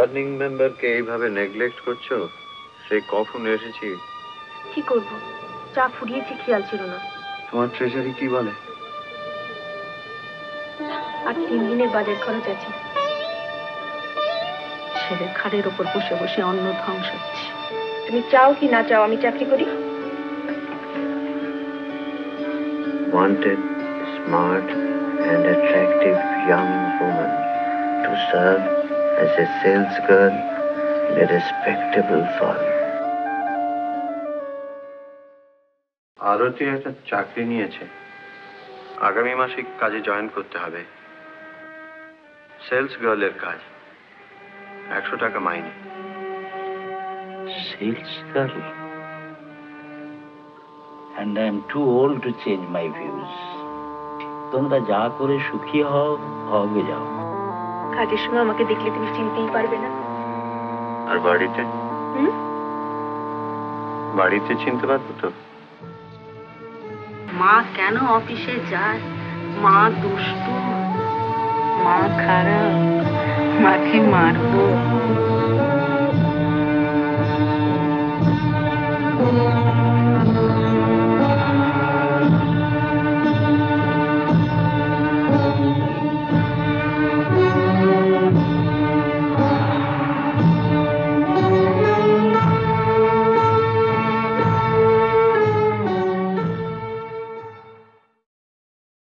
Earning মেম্বারকে এইভাবে neglect করছো? সে কখন এসেছি? কি করব, চা ফুরিয়েছে, খেয়াল ছিল না। তোমার ট্রেজারি কি বলে? আর 3 দিনের বাজার খরচ আছে। ছেলের ঘাড়ের ওপর বসে বসে অন্ন ধ্বংস হচ্ছে। তুমি চাও কি না চাও আমি চাকরি করি? Wanted, smart and attractive young woman to serve as a sales girl in a respectable firm. আরতি একটা চাকরি নিয়েছে, আগামী মাসে কাজে জয়েন করতে হবে। সেলস গার্লের কাজ, 100 টাকা মাইনে। Sales girl. And I am too old to change my views. তোমরা যা করে সুখী হও, হবে যাও। কাজের সময় আমাকে দেখলে তুমি চিনতেই পারবে না। আর বাড়িতে? বাড়িতে চিনতে পারবো তো? মা কেন অফিসে যায়? মা দুষ্টু, মা খারাপ, মাকে মারবো।